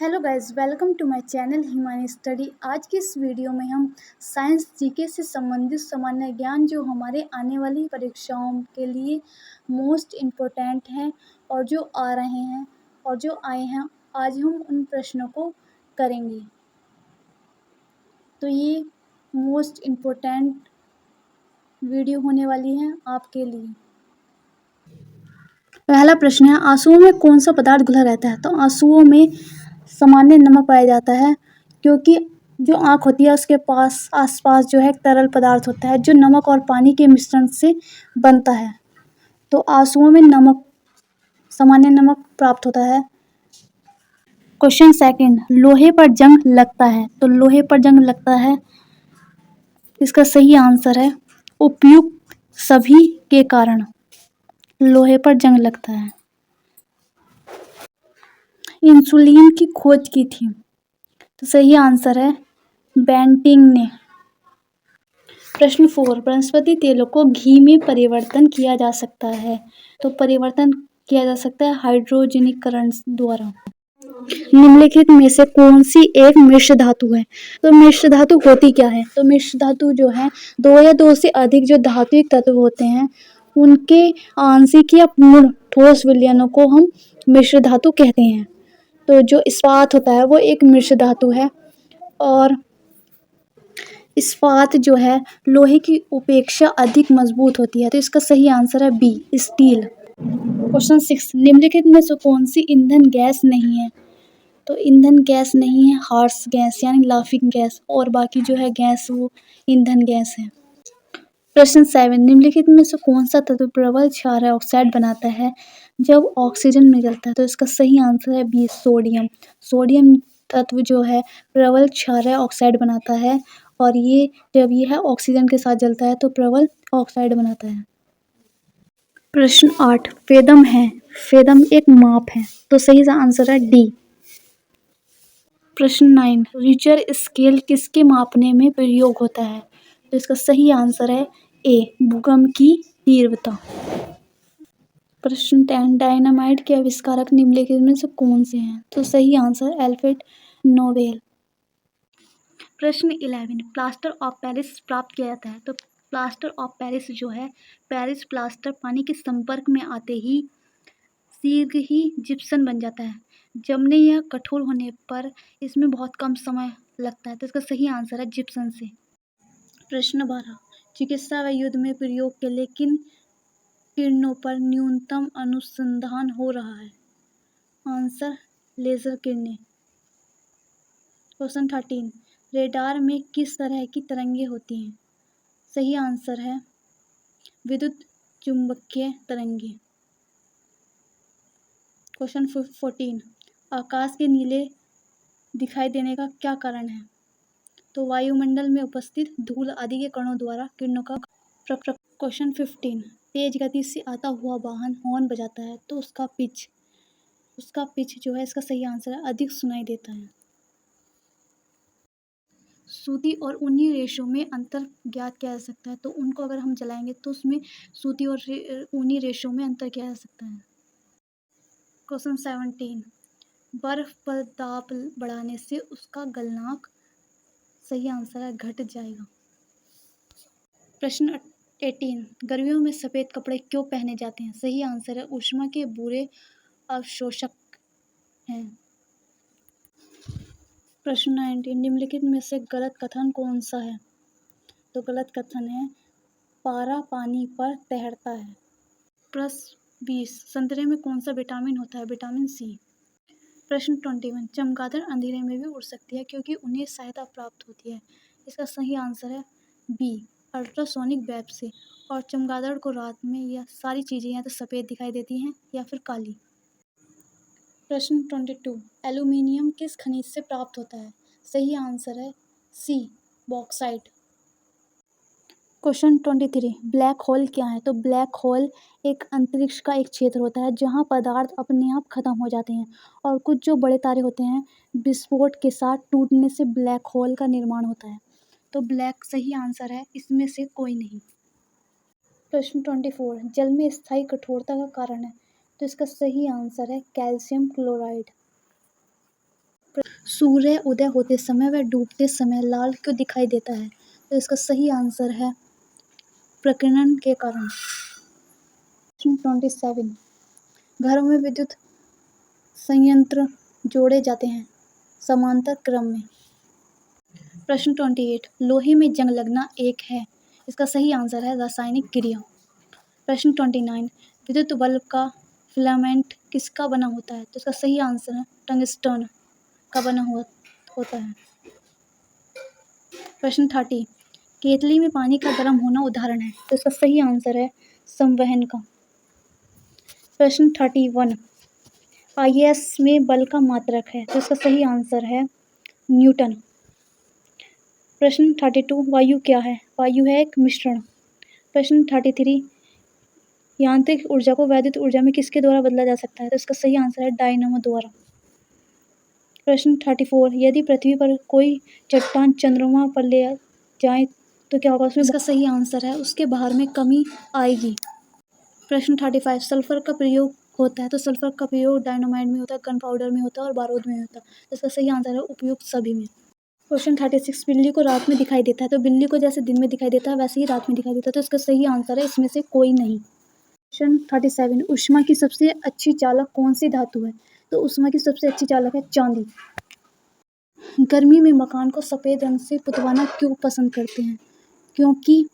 Hello guys, welcome to my channel Himani study. आज की इस वीडियो में हम साइंस जीके से संबंधित सामान्य ज्ञान जो हमारे आने वाली परीक्षाओं के लिए मोस्ट इम्पोर्टेंट हैं और जो आ रहे हैं और जो आए हैं, आज हम उन प्रश्नों को करेंगे। तो ये मोस्ट इम्पोर्टेंट वीडियो होने वाली है आपके लिए। पहला प्रश्न है, आंसुओं में कौन सा पदार्थ घुला रहता है? तो आंसुओं में सामान्य नमक पाया जाता है, क्योंकि जो आँख होती है उसके आसपास जो है एक तरल पदार्थ होता है जो नमक और पानी के मिश्रण से बनता है। तो आंसुओं में नमक, सामान्य नमक प्राप्त होता है। क्वेश्चन सेकंड, लोहे पर जंग लगता है। तो लोहे पर जंग लगता है, इसका सही आंसर है उपयुक्त सभी के कारण लोहे पर जंग लगता है। इंसुलिन की खोज की थी, तो सही आंसर है बेंटिंग ने। प्रश्न 4, वनस्पति तेलों को घी में परिवर्तन किया जा सकता है। तो परिवर्तन किया जा सकता है हाइड्रोजनीकरण द्वारा। निम्नलिखित में से कौन सी एक मिश्र धातु है? तो मिश्र धातु होती क्या है? तो मिश्र धातु जो है दो या दो से अधिक जो धात्विक तत्व होते हैं उनके आंशिक या पूर्ण ठोस विलयनों को हम मिश्र धातु कहते हैं। तो जो इस्पात होता है वो एक मिश्र धातु है, और इस्पात जो है लोहे की अपेक्षा अधिक मजबूत होती है। तो इसका सही आंसर है बी, स्टील। क्वेश्चन 6, निम्नलिखित में से कौन सी ईंधन गैस नहीं है? तो ईंधन गैस नहीं है हार्स गैस यानी लाफिंग गैस, और बाकी जो है गैस वो ईंधन गैस है। प्रश्न 7, निम्नलिखित में से कौन सा तत्व प्रबल क्षारीय ऑक्साइड बनाता है जब ऑक्सीजन में जलता है? तो इसका सही आंसर है बी, सोडियम। सोडियम तत्व जो है प्रबल क्षारीय ऑक्साइड बनाता है, और ये जब ये है ऑक्सीजन के साथ जलता है तो प्रबल ऑक्साइड बनाता है। प्रश्न 8, फेदम है। फेदम एक माप है, तो सही आंसर है डी। प्रश्न 9, रिचर स्केल किसके मापने में प्रयोग होता है? तो इसका सही आंसर है ए, भूकंप की तीव्रता। प्रश्न 10, डायनामाइट के आविष्कारक निम्नलिखित में से कौन से हैं? तो सही आंसर एल्फ्रेड नोबेल। प्रश्न 11, प्लास्टर ऑफ पेरिस प्राप्त किया जाता है। तो प्लास्टर ऑफ पेरिस जो है पेरिस प्लास्टर पानी के संपर्क में आते ही शीघ्र ही जिप्सम बन जाता है। जमने या कठोर होने पर इसमें बहुत कम समय लगता है। तो इसका सही आंसर है जिप्सम से। प्रश्न 12, चिकित्सा व युद्ध में प्रयोग के लिए किन किरणों पर न्यूनतम अनुसंधान हो रहा है? आंसर लेजर किरणें। क्वेश्चन 13, रेडार में किस तरह की तरंगें होती हैं? सही आंसर है विद्युत चुंबकीय तरंगें। क्वेश्चन 14, आकाश के नीले दिखाई देने का क्या कारण है? तो वायुमंडल में उपस्थित धूल आदि के कणों द्वारा किरणों का क्वेश्चन 15, तेज गति से आता हुआ वाहन हॉर्न बजाता है, तो उसका पिच जो है इसका सही आंसर है अधिक सुनाई देता है। सूती और ऊनी रेशों में अंतर ज्ञात किया जा सकता है। तो उनको अगर हम जलाएंगे तो उसमें सूती और ऊनी रेशों में अंतर किया जा सकता है। क्वेश्चन 17, बर्फ पर दाब बढ़ाने से उसका गलनांक, सही आंसर है घट जाएगा। प्रश्न 18, गर्मियों में सफ़ेद कपड़े क्यों पहने जाते हैं? सही आंसर है ऊष्मा के बुरे अवशोषक हैं। प्रश्न 19, निम्नलिखित में से गलत कथन कौन सा है? तो गलत कथन है पारा पानी पर तैरता है। प्रश्न 20, संतरे में कौन सा विटामिन होता है? Vitamin C. प्रश्न 21, चमगादड़ अंधेरे में भी उड़ सकती है क्योंकि उन्हें सहायता प्राप्त होती है। इसका सही आंसर है बी, अल्ट्रासोनिक वेव से। और चमगादड़ को रात में यह सारी चीज़ें या तो सफ़ेद दिखाई देती हैं या फिर काली। प्रश्न 22, एल्यूमिनियम किस खनिज से प्राप्त होता है? सही आंसर है सी, बॉक्साइट। क्वेश्चन 23, ब्लैक होल क्या है? तो ब्लैक होल एक अंतरिक्ष का एक क्षेत्र होता है जहां पदार्थ अपने आप खत्म हो जाते हैं, और कुछ जो बड़े तारे होते हैं विस्फोट के साथ टूटने से ब्लैक होल का निर्माण होता है। तो ब्लैक सही आंसर है, इसमें से कोई नहीं। प्रश्न 24, जल में स्थायी कठोरता का कारण है? तो इसका सही आंसर है कैल्शियम क्लोराइड। सूर्य उदय होते समय व डूबते समय लाल क्यों दिखाई देता है? तो इसका सही आंसर है प्रकीर्णन के कारण। प्रश्न 27, घरों में विद्युत संयंत्र जोड़े जाते हैं समांतर क्रम में। प्रश्न 28, लोहे में जंग लगना एक है। इसका सही आंसर है रासायनिक क्रिया। प्रश्न 29, विद्युत बल्ब का फिलामेंट किसका बना होता है? तो इसका सही आंसर है टंगस्टन का बना होता है। प्रश्न 30, केतली में पानी का गर्म होना उदाहरण है। तो इसका सही आंसर है संवहन का। प्रश्न 31, आईएस में बल का मात्रक है। तो इसका सही आंसर है न्यूटन। प्रश्न 32, वायु क्या है? वायु है एक मिश्रण। प्रश्न 33, यांत्रिक ऊर्जा को वैद्युत ऊर्जा में किसके द्वारा बदला जा सकता है? तो इसका सही आंसर है डायनामो द्वारा। प्रश्न 34, यदि पृथ्वी पर कोई चट्टान चंद्रमा पर ले जाए तो क्या होगा उसमें? इसका सही आंसर है उसके भार में कमी आएगी। प्रश्न 35, सल्फर का प्रयोग होता है। तो सल्फर का प्रयोग डायनामाइट में होता है, गन पाउडर में होता है और बारूद में होता है। तो इसका सही आंसर है उपयुक्त सभी में। क्वेश्चन 36, बिल्ली को रात में दिखाई देता है। तो बिल्ली को जैसे दिन में दिखाई देता है वैसे ही रात में दिखाई देता है। तो इसका सही आंसर है इसमें से कोई नहीं। क्वेश्चन 37, ऊष्मा की सबसे अच्छी चालक कौन सी धातु है? तो ऊष्मा की सबसे अच्छी चालक है चांदी। गर्मी में मकान को सफ़ेद रंग से पुतवाना क्यों पसंद करते हैं? क्योंकि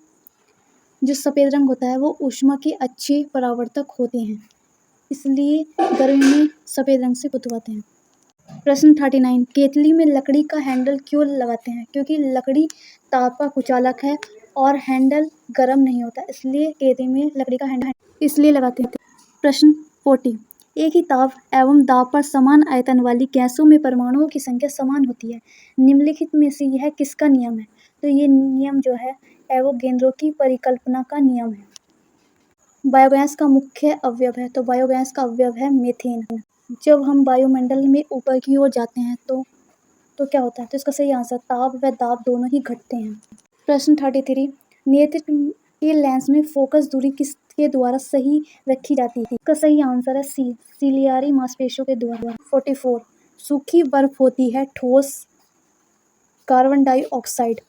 जो सफ़ेद रंग होता है वो ऊष्मा के अच्छे परावर्तक होते हैं, इसलिए गर्मी में सफ़ेद रंग से पुतवाते हैं। प्रश्न 39, केतली में लकड़ी का हैंडल क्यों लगाते हैं? क्योंकि लकड़ी ताप का कुचालक है और हैंडल गर्म नहीं होता, इसलिए केतली में लकड़ी का हैंडल इसलिए लगाते हैं। प्रश्न 40, एक ही ताप एवं दाब पर समान आयतन वाली गैसों में परमाणुओं की संख्या समान होती है। निम्नलिखित में से यह किसका नियम है? तो ये नियम जो है एवोगेड्रो की परिकल्पना का नियम है। बायोगैस का मुख्य अवयव है। तो बायोगैस का अवयव है मीथेन। जब हम वायुमंडल में ऊपर की ओर जाते हैं तो क्या होता है? तो इसका सही आंसर ताप व दाब दोनों ही घटते हैं। प्रश्न 33, नेत्र के लेंस में फोकस दूरी किसके द्वारा सही रखी जाती है? इसका सही आंसर है सी, सिलियारी मांसपेशियों के द्वारा। 44, सूखी बर्फ होती है ठोस कार्बन डाइऑक्साइड।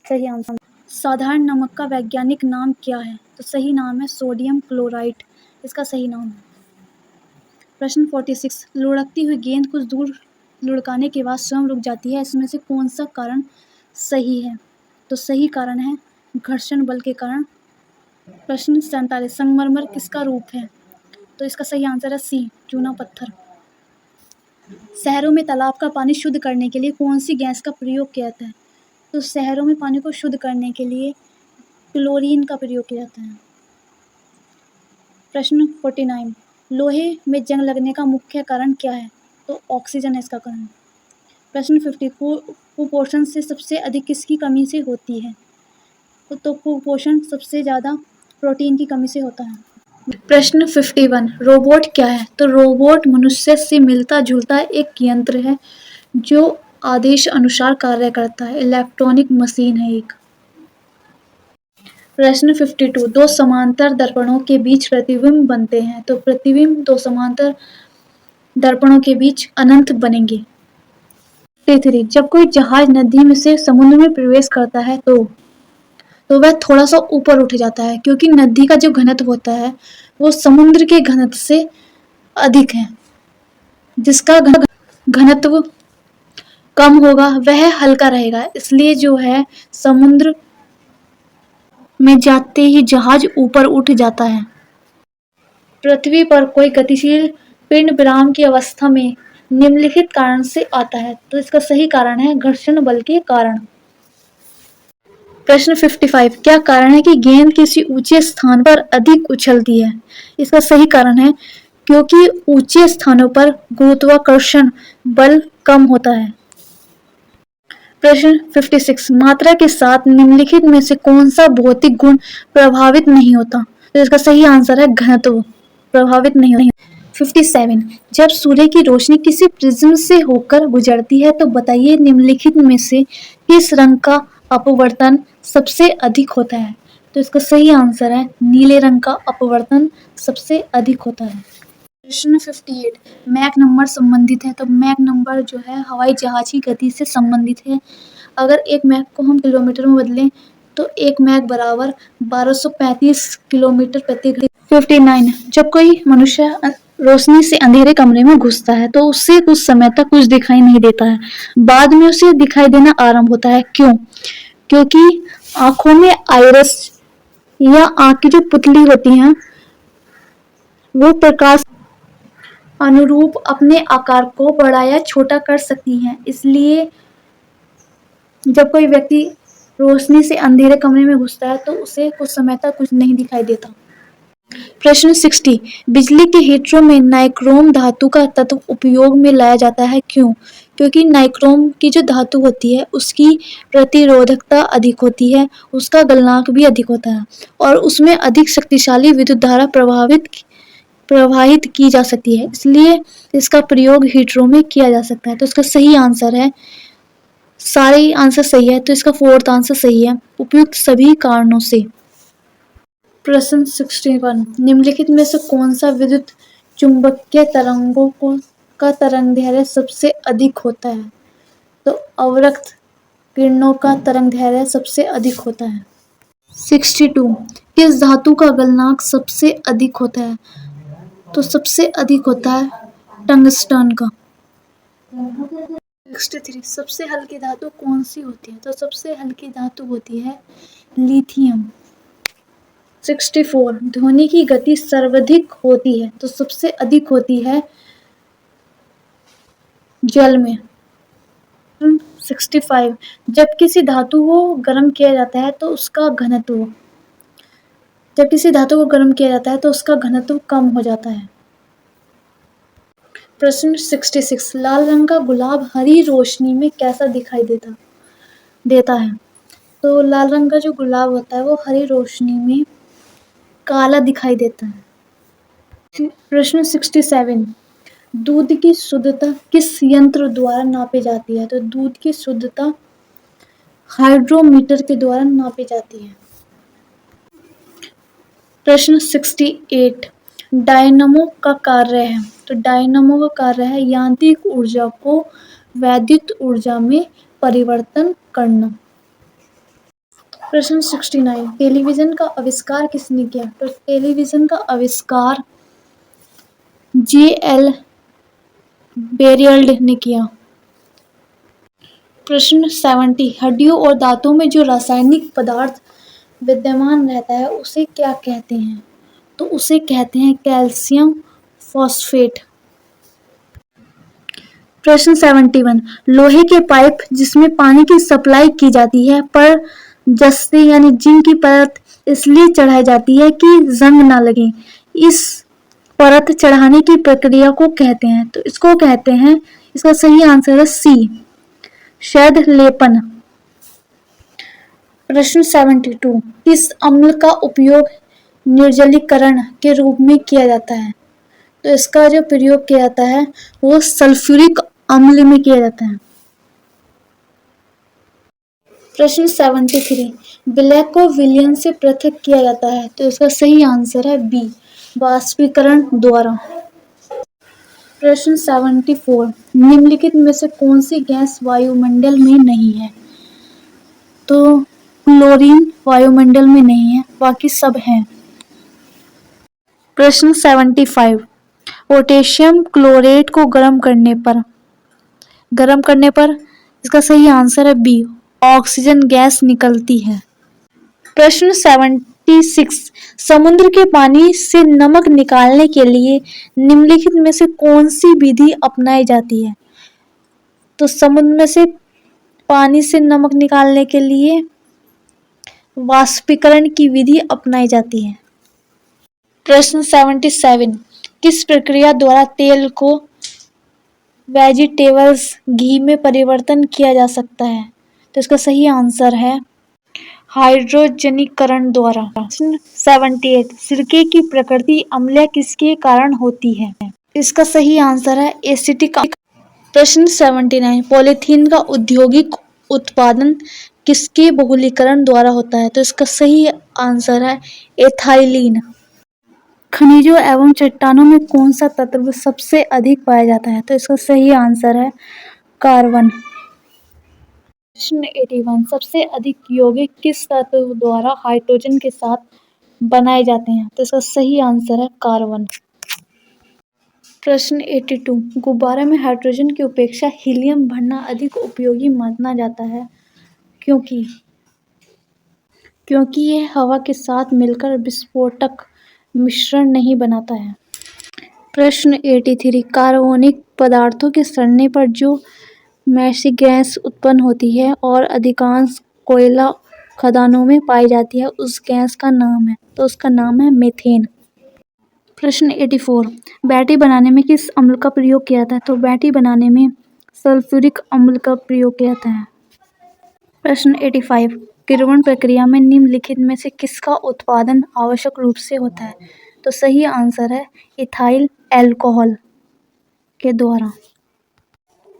सही आंसर। साधारण नमक का वैज्ञानिक नाम क्या है? तो सही नाम है सोडियम क्लोराइड, इसका सही नाम है। प्रश्न 46, लुढ़कती हुई गेंद कुछ दूर लुढ़काने के बाद स्वयं रुक जाती है, इसमें से कौन सा कारण सही है? तो सही कारण है घर्षण बल के कारण। प्रश्न 47, संगमरमर किसका रूप है? तो इसका सही आंसर है सी, चूना पत्थर। शहरों में तालाब का पानी शुद्ध करने के लिए कौन सी गैस का प्रयोग किया जाता है? तो शहरों में पानी को शुद्ध करने के लिए क्लोरीन का प्रयोग किया जाता है। प्रश्न 49, लोहे में जंग लगने का मुख्य कारण क्या है? तो ऑक्सीजन है इसका कारण। प्रश्न 50, कुपोषण से सबसे अधिक किसकी कमी से होती है? तो कुपोषण सबसे ज़्यादा प्रोटीन की कमी से होता है। प्रश्न 51, रोबोट क्या है? तो रोबोट मनुष्य से मिलता जुलता एक यंत्र है जो आदेश अनुसार कार्य करता है, इलेक्ट्रॉनिक मशीन है एक। प्रश्न 52, दो समांतर दर्पणों के बीच प्रतिबिंब बनते हैं। तो प्रतिबिंब दो समांतर दर्पणों के बीच अनंत बनेंगे। 53, जब कोई जहाज नदी में से समुद्र में प्रवेश करता है तो वह थोड़ा सा ऊपर उठ जाता है, क्योंकि नदी का जो घनत्व होता है वो समुद्र के घनत्व से अधिक है। जिसका घनत्व कम होगा वह हल्का रहेगा, इसलिए जो है समुद्र में जाते ही जहाज ऊपर उठ जाता है। पृथ्वी पर कोई गतिशील पिंड विराम की अवस्था में निम्नलिखित कारण से आता है। तो इसका सही कारण है घर्षण बल के कारण। प्रश्न 55, क्या कारण है कि गेंद किसी ऊंचे स्थान पर अधिक उछलती है? इसका सही कारण है क्योंकि ऊंचे स्थानों पर गुरुत्वाकर्षण बल कम होता है। प्रश्न 56, मात्रा के साथ निम्नलिखित में से कौन सा भौतिक गुण प्रभावित नहीं होता? तो इसका सही आंसर है घनत्व प्रभावित नहीं होता। 57, जब सूर्य की रोशनी किसी प्रिज्म से होकर गुजरती है तो बताइए निम्नलिखित में से किस रंग का अपवर्तन सबसे अधिक होता है? तो इसका सही आंसर है नीले रंग का अपवर्तन सबसे अधिक होता है। प्रश्न 58 मैक नंबर संबंधित है। तो मैक नंबर जो है हवाई जहाज की गति से संबंधित है। अगर एक मैक को हम किलोमीटर में बदलें तो एक मैक बराबर 1235 किलोमीटर प्रति घंटे। 59 जब कोई मनुष्य रोशनी से अंधेरे कमरे में घुसता है तो उससे कुछ समय तक कुछ दिखाई नहीं देता है, बाद में उसे दिखाई देना आरंभ होता है। क्यों? क्योंकि आंखों में आइरिस या आंख की जो पुतली होती है वो प्रकाश अनुरूप अपने आकार को बड़ा या छोटा कर सकती हैं। इसलिए जब कोई व्यक्ति रोशनी से अंधेरे कमरे में घुसता है तो उसे कुछ समय तक कुछ नहीं दिखाई देता। प्रश्न 60 बिजली के हीटरों में नाइक्रोम धातु का तत्व उपयोग में लाया जाता है। क्यों? क्योंकि नाइक्रोम की जो धातु होती है उसकी प्रतिरोधकता अधिक होती है, उसका गलनांक भी अधिक होता है और उसमें अधिक शक्तिशाली विद्युत धारा प्रवाहित की जा सकती है, इसलिए इसका प्रयोग हीटरों में किया जा सकता है। तो इसका सही आंसर है, सारे आंसर सही है, तो इसका फोर्थ आंसर सही है, उपयुक्त सभी कारणों से। प्रश्न 61 निम्नलिखित में से कौन सा विद्युत चुंबकीय तरंगों का तरंगदैर्घ्य सबसे अधिक होता है? तो अवरक्त किरणों का तरंगदैर्घ्य सबसे अधिक होता है। 62 किस धातु का गलनांक सबसे अधिक होता है? तो सबसे अधिक होता है टंगस्टन का। 63 सबसे हल्की धातु कौन सी होती है? तो सबसे हल्की धातु होती है लिथियम। 64 ध्वनि की गति सर्वाधिक होती है। तो सबसे अधिक होती है जल में। 65 जब किसी धातु को गर्म किया जाता है तो उसका घनत्व कम हो जाता है। प्रश्न 66 लाल रंग का गुलाब हरी रोशनी में कैसा दिखाई देता है? तो लाल रंग का जो गुलाब होता है वो हरी रोशनी में काला दिखाई देता है। प्रश्न 67 दूध की शुद्धता किस यंत्र द्वारा नापी जाती है? तो दूध की शुद्धता हाइड्रोमीटर के द्वारा नापी जाती है। प्रश्न 68 डायनमो का कार्य है। तो डायनमो का कार्य है यांत्रिक ऊर्जा को वैद्युत ऊर्जा में परिवर्तन करना। प्रश्न 69 टेलीविजन का आविष्कार किसने किया? तो टेलीविजन का आविष्कार J.L. बेरियल्ड ने किया। प्रश्न 70 हड्डियों और दांतों में जो रासायनिक पदार्थ विद्यमान रहता है उसे क्या कहते हैं? तो उसे कहते हैं कैल्शियम फॉस्फेट। प्रश्न 71 लोहे के पाइप जिसमें पानी की सप्लाई की जाती है पर जस्ते यानी जिंक की परत इसलिए चढ़ाई जाती है कि जंग ना लगे, इस परत चढ़ाने की प्रक्रिया को कहते हैं। तो इसको कहते हैं, इसका सही आंसर है सी शैद लेपन। प्रश्न 72 किस अम्ल का उपयोग निर्जलीकरण के रूप में किया जाता है? तो इसका जो प्रयोग किया जाता है वो सल्फ्यूरिक अम्ल में किया जाता है। प्रश्न 73 विलय को विलयन से पृथक किया जाता है। तो इसका सही आंसर है बी वाष्पीकरण द्वारा। प्रश्न 74 निम्नलिखित में से कौन सी गैस वायुमंडल में नहीं है? तो क्लोरीन वायुमंडल में नहीं है, बाकी सब हैं। प्रश्न 75 पोटेशियम क्लोरेट को गर्म करने पर इसका सही आंसर है बी ऑक्सीजन गैस निकलती है। प्रश्न 76 समुद्र के पानी से नमक निकालने के लिए निम्नलिखित में से कौन सी विधि अपनाई जाती है? तो समुद्र में से पानी से नमक निकालने के लिए वाष्पीकरण की विधि अपनाई जाती है। प्रश्न 77 किस प्रक्रिया द्वारा तेल को वेजिटेबल्स घी में परिवर्तन किया जा सकता है? तो इसका सही आंसर है हाइड्रोजनीकरण द्वारा। प्रश्न 78 सिरके की प्रकृति अम्लीय किसके कारण होती है? इसका सही आंसर है एसिटिक। प्रश्न 79 पॉलीथीन का औद्योगिक उत्पादन किसके बहुलीकरण द्वारा होता है? तो इसका सही आंसर है एथाइलीन। खनिजों एवं चट्टानों में कौन सा तत्व सबसे अधिक पाया जाता है? तो इसका सही आंसर है कार्बन। प्रश्न 81 सबसे अधिक यौगिक किस तत्व द्वारा हाइड्रोजन के साथ बनाए जाते हैं? तो इसका सही आंसर है कार्बन। प्रश्न 82 गुब्बारे में हाइड्रोजन की अपेक्षा हीलियम भरना अधिक उपयोगी माना जाता है क्योंकि यह हवा के साथ मिलकर विस्फोटक मिश्रण नहीं बनाता है। प्रश्न 83 कार्बनिक पदार्थों के सड़ने पर जो मैसी गैस उत्पन्न होती है और अधिकांश कोयला खदानों में पाई जाती है उस गैस का नाम है, तो उसका नाम है मीथेन। प्रश्न 84 बैटरी बनाने में किस अम्ल का प्रयोग किया जाता है? तो बैटरी बनाने में सल्फ्यूरिक अम्ल का प्रयोग किया जाता है। प्रश्न 85 किण्वन प्रक्रिया में निम्नलिखित में से किसका उत्पादन आवश्यक रूप से होता है? तो सही आंसर है इथाइल अल्कोहल के द्वारा।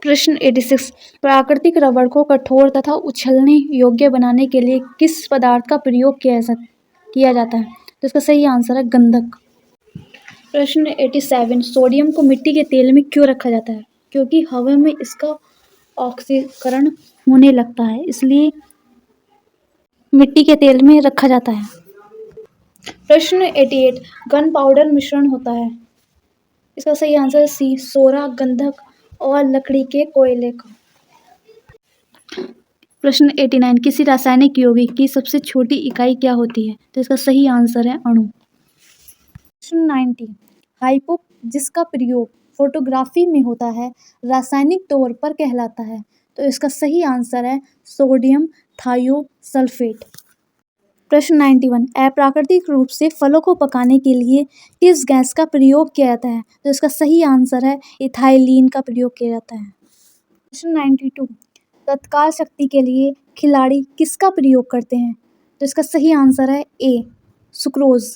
प्रश्न 86 प्राकृतिक रबड़ को कठोर तथा उछलने योग्य बनाने के लिए किस पदार्थ का प्रयोग किया जाता है? तो इसका सही आंसर है गंधक। प्रश्न 87 सोडियम को मिट्टी के तेल में क्यों रखा जाता है? क्योंकि हवा में इसका ऑक्सीकरण होने लगता है, इसलिए मिट्टी के तेल में रखा जाता है। प्रश्न 88 गन पाउडर मिश्रण होता है, इसका सही आंसर सी सोरा, गंधक और लकड़ी के कोयले का। प्रश्न 89 किसी रासायनिक यौगिक की सबसे छोटी इकाई क्या होती है? तो इसका सही आंसर है अणु। प्रश्न 90 हाइपो जिसका प्रयोग फोटोग्राफी में होता है रासायनिक तौर पर कहलाता है, तो इसका सही आंसर है सोडियम थायोसल्फेट। प्रश्न 91 अप्राकृतिक रूप से फलों को पकाने के लिए किस गैस का प्रयोग किया जाता है? तो इसका सही आंसर है इथाइलीन का प्रयोग किया जाता है। प्रश्न 92 तत्काल शक्ति के लिए खिलाड़ी किसका प्रयोग करते हैं? तो इसका सही आंसर है ए सुक्रोज।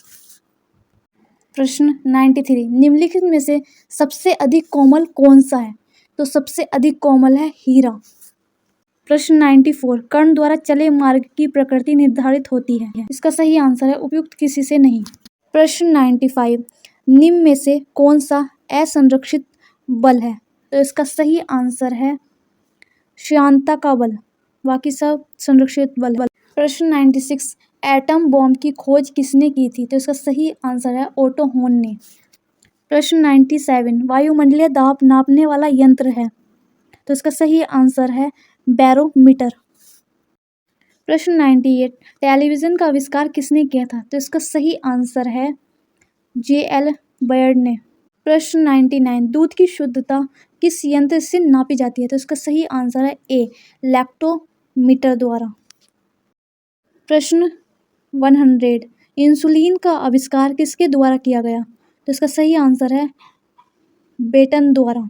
प्रश्न 93 निम्नलिखित में से सबसे अधिक कोमल कौन सा है? तो सबसे अधिक कोमल है हीरा। प्रश्न 94 कर्ण द्वारा चले मार्ग की प्रकृति निर्धारित होती है, इसका सही आंसर है उपयुक्त किसी से नहीं। प्रश्न 95 निम्न में से कौन सा असंरक्षित बल है? तो इसका सही आंसर है श्यानता का बल, बाकी सब संरक्षित बल। प्रश्न 96 एटम बॉम्ब की खोज किसने की थी? तो इसका सही आंसर है ओटो होन ने। प्रश्न 97 वायुमंडलीय दाब नापने वाला यंत्र है, तो इसका सही आंसर है बैरोमीटर। प्रश्न 98 टेलीविज़न का आविष्कार किसने किया था? तो इसका सही आंसर है जे.एल. बेयर ने। प्रश्न 99 दूध की शुद्धता किस यंत्र से नापी जाती है? तो इसका सही आंसर है ए लैक्टोमीटर द्वारा। प्रश्न 100 इंसुलिन का आविष्कार किसके द्वारा किया गया? तो इसका सही आंसर है बेटन द्वारा।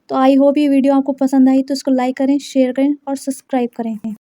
तो आई होप ये वीडियो आपको पसंद आई, तो इसको लाइक करें, शेयर करें और सब्सक्राइब करें।